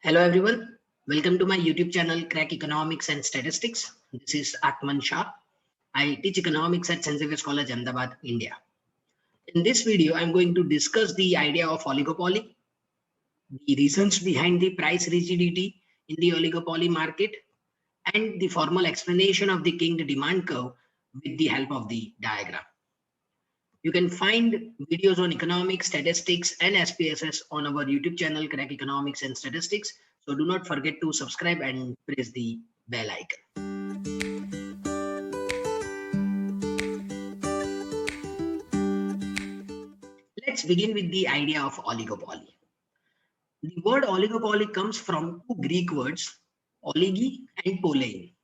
Hello everyone, welcome to my YouTube channel Crack Economics and Statistics. This is Atman Shah. I teach economics at St. Xavier's College, Ahmedabad, India. In this video, I'm going to discuss the idea of oligopoly, the reasons behind the price rigidity in the oligopoly market, and the formal explanation of the Kinked demand curve with the help of the diagram. You can find videos on economics, statistics, and SPPS on our YouTube channel, Crack Economics and Statistics. So do not forget to subscribe and press the bell icon. Let's begin with the idea of oligopoly. The word oligopoly comes from two Greek words, oligi and polein.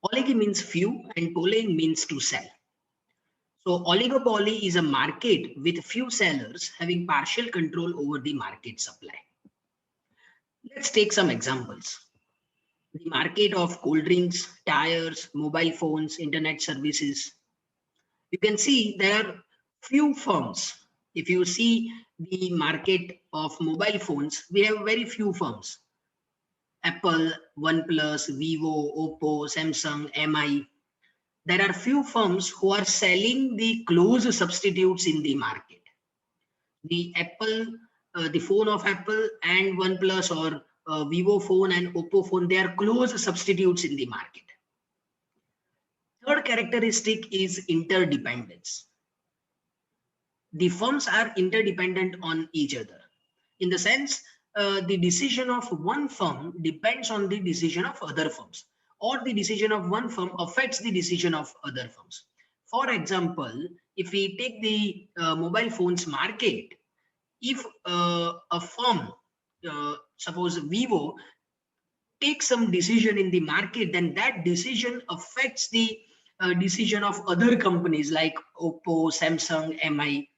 Oligi means few and polein means to sell. So oligopoly is a market with few sellers having partial control over the market supply. Let's take some examples. The market of cold drinks, tires, mobile phones, internet services. You can see there are few firms. If you see the market of mobile phones, we have very few firms. Apple, OnePlus, Vivo, Oppo, Samsung, MI. There are few firms who are selling the close substitutes in the market. The phone of Apple and OnePlus or Vivo phone and Oppo phone, they are close substitutes in the market. Third characteristic is interdependence. The firms are interdependent on each other. In the sense, the decision of one firm depends on the decision of other firms, or the decision of one firm affects the decision of other firms. For example, if we take the mobile phones market, if a firm, suppose Vivo, takes some decision in the market, then that decision affects the decision of other companies like Oppo, Samsung, MI.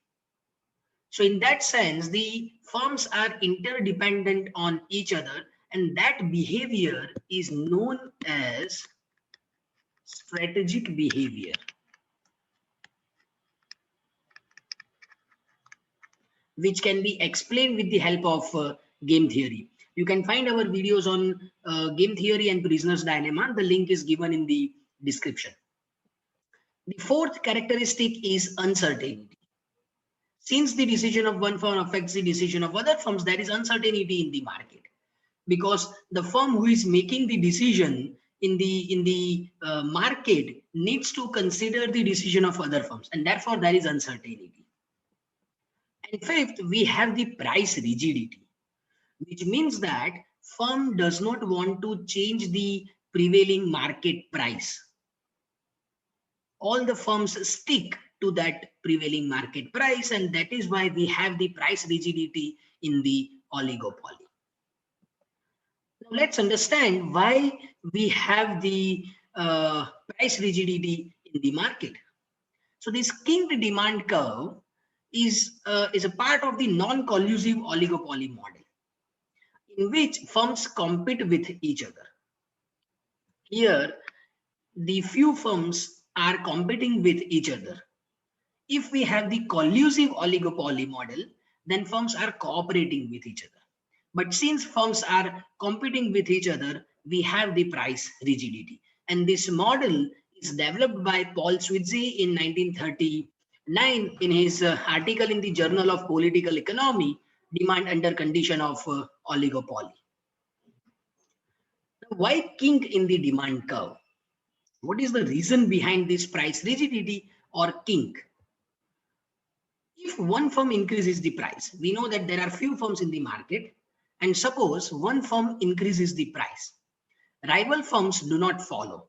So in that sense, the firms are interdependent on each other, and that behavior is known as strategic behavior, which can be explained with the help of game theory. You can find our videos on game theory and prisoner's dilemma. The link is given in the description. The fourth characteristic is uncertainty. Since the decision of one firm affects the decision of other firms, there is uncertainty in the market, because the firm who is making the decision in the market needs to consider the decision of other firms, and therefore there is uncertainty. And fifth, we have the price rigidity, which means that firm does not want to change the prevailing market price. All the firms stick to that prevailing market price, and that is why we have the price rigidity in the oligopoly. Now let's understand why we have the price rigidity in the market. So this Kinked demand curve is a part of the non-collusive oligopoly model, in which firms compete with each other. Here, the few firms are competing with each other. If we have the collusive oligopoly model, then firms are cooperating with each other. But since firms are competing with each other, we have the price rigidity. And this model is developed by Paul Switze in 1939 in his article in the Journal of Political Economy, Demand Under Condition of Oligopoly. Now, why kink in the demand curve? What is the reason behind this price rigidity or kink? If one firm increases the price, we know that there are few firms in the market, and suppose one firm increases the price, rival firms do not follow,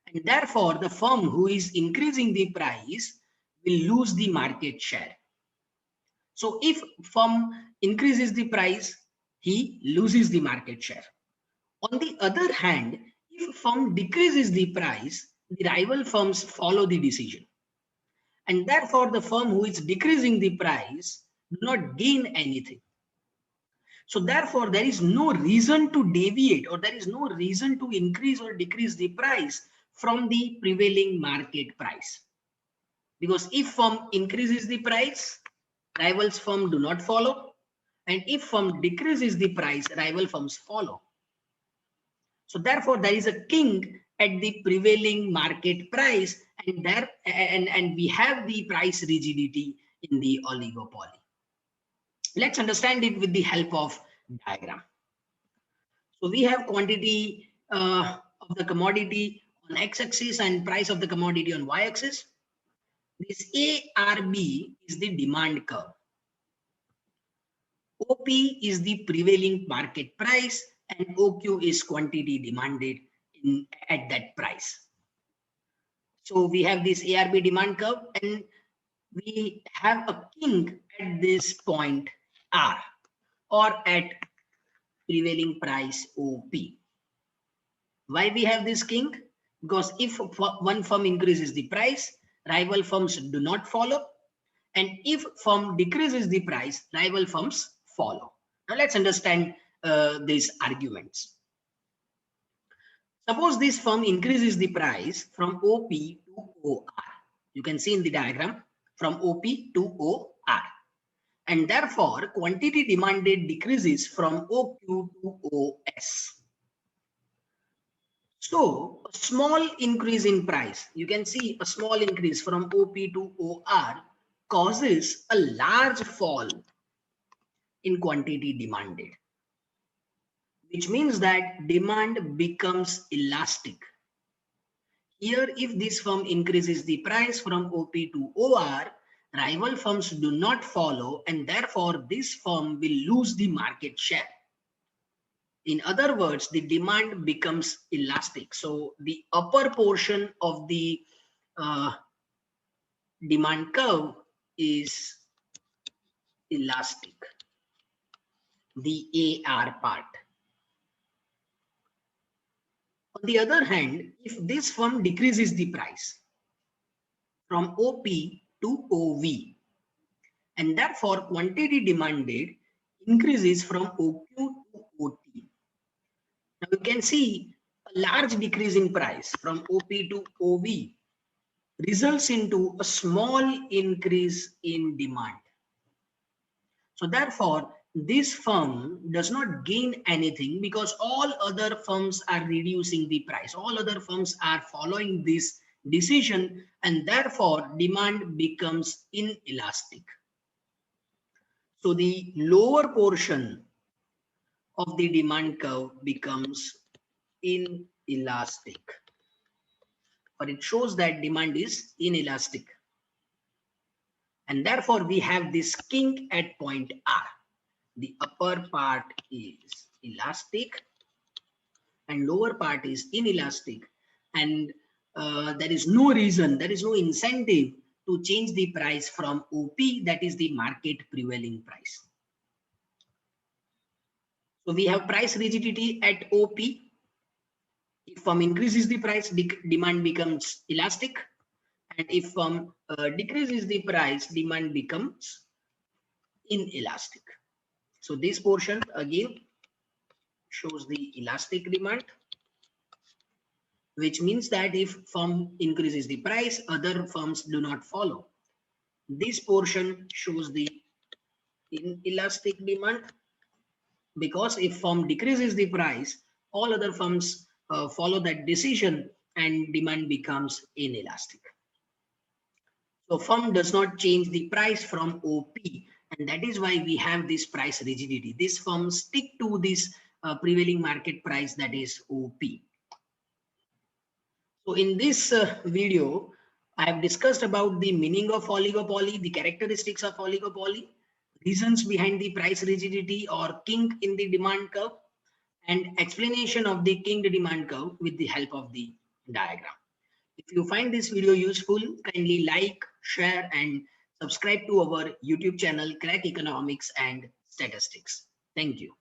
and therefore the firm who is increasing the price will lose the market share. So if firm increases the price, he loses the market share. On the other hand, if firm decreases the price, the rival firms follow the decision, and therefore the firm who is decreasing the price do not gain anything. So therefore there is no reason to deviate, or there is no reason to increase or decrease the price from the prevailing market price, because if firm increases the price, rivals firm do not follow, And if firm decreases the price, rival firms follow. So therefore, there is a king at the prevailing market price, and we have the price rigidity in the oligopoly. Let's understand it with the help of diagram. So we have quantity of the commodity on x-axis and price of the commodity on y-axis. This ARB is the demand curve. OP is the prevailing market price and OQ is quantity demanded at that price. So we have this ARB demand curve and we have a king at this point R or at prevailing price OP. Why we have this king? Because if one firm increases the price, rival firms do not follow. And if firm decreases the price, rival firms follow. Now let's understand these arguments. Suppose this firm increases the price from OP to OR. You can see in the diagram from OP to OR. And therefore, quantity demanded decreases from OQ to OS. So, a small increase in price, you can see a small increase from OP to OR causes a large fall in quantity demanded, which means that demand becomes elastic. Here, if this firm increases the price from OP to OR, rival firms do not follow, and therefore this firm will lose the market share. In other words, the demand becomes elastic. So the upper portion of the demand curve is elastic, the AR part. On the other hand, if this firm decreases the price from OP to OV, and therefore quantity demanded increases from OQ to OT. Now you can see a large decrease in price from OP to OV results into a small increase in demand. So therefore, this firm does not gain anything because all other firms are reducing the price. All other firms are following this decision and therefore demand becomes inelastic. So the lower portion of the demand curve becomes inelastic, or it shows that demand is inelastic. And therefore we have this kink at point R. The upper part is elastic and lower part is inelastic, and there is no reason, there is no incentive to change the price from OP, that is the market prevailing price. So we have price rigidity at OP. If firm increases the price, demand becomes elastic, and if firm decreases the price, demand becomes inelastic. So this portion again shows the elastic demand, which means that if firm increases the price, other firms do not follow. This portion shows the inelastic demand, because if firm decreases the price, all other firms follow that decision and demand becomes inelastic. So firm does not change the price from OP, and that is why we have this price rigidity. These firms stick to this prevailing market price, that is OP. So in this video, I have discussed about the meaning of oligopoly, the characteristics of oligopoly, reasons behind the price rigidity or kink in the demand curve, and explanation of the kinked demand curve with the help of the diagram. If you find this video useful, kindly like, share, and subscribe to our YouTube channel, Crack Economics and Statistics. Thank you.